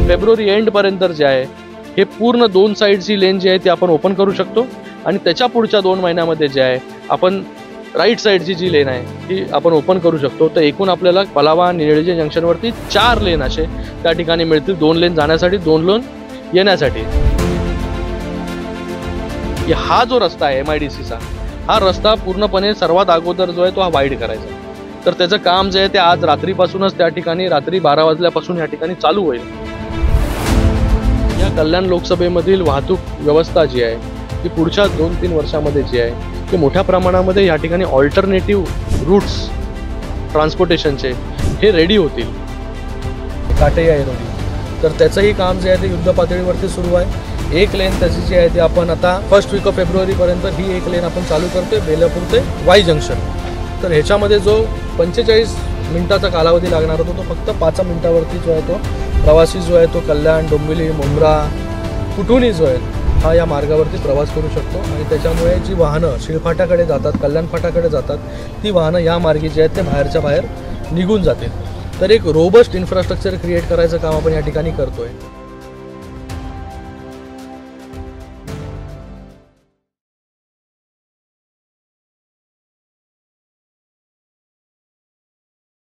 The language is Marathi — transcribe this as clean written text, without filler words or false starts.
फेब्रुवारी एंडपर्यंत जे आहे हे पूर्ण 2 साईडची लेन जी आहे ती आपण ओपन करू शकतो आणि त्याच्या पुढच्या 2 महिन्यामध्ये जे आहे आपण राईट साईडची जी लेन आहे ती आपण ओपन करू शकतो। तर एकूण आपल्याला पलावा निळजे जंक्शनवरती 4 लेन असे त्या ठिकाणी मिळतील, 2 लेन जाण्यासाठी 2 लेन येण्यासाठी। हा जो रस्ता आहे MIDCचा हा रस्ता पूर्णपणे सर्वात अगोदर जो आहे तो हा वाईड करायचा, तर त्याचं काम जे आहे ते आज रात्रीपासूनच त्या ठिकाणी रात्री 12 वाजल्यापासून या ठिकाणी चालू होईल। या कल्याण लोकसभेमधील वाहतूक व्यवस्था जी आहे ती पुढच्या 2-3 वर्षामध्ये जी आहे ते मोठ्या प्रमाणामध्ये या ठिकाणी ऑल्टरनेटिव्ह रूट्स ट्रान्सपोर्टेशनचे हे रेडी होतील काटेया एरोडी। तर त्याचंही काम जे आहे ते युद्ध पातळीवरती सुरू आहे। एक लेन त्याची जी आहे ती आपण आता फर्स्ट वीक ऑफ फेब्रुवारीपर्यंत ही एक लेन आपण चालू करतोय बेलापूर ते वाई जंक्शन। तर ह्याच्यामध्ये जो 45 मिनिटाचा कालावधी लागणार होता तो फक्त 5 मिनिटावरती जो आहे तो प्रवासी जो आहे तो कल्याण, डोंबिवली, मुंब्रा कुठूनही जो आहे हा या मार्गावरती प्रवास करू शकतो आणि त्याच्यामुळे जी वाहनं शिळफाट्याकडे जातात, कल्याण फाट्याकडे जातात, ती वाहनं या मार्गी जी आहेत ते बाहेरच्या बाहेर निघून जातील। तर एक रोबस्ट इन्फ्रास्ट्रक्चर क्रिएट करायचं काम आपण या ठिकाणी करतोय।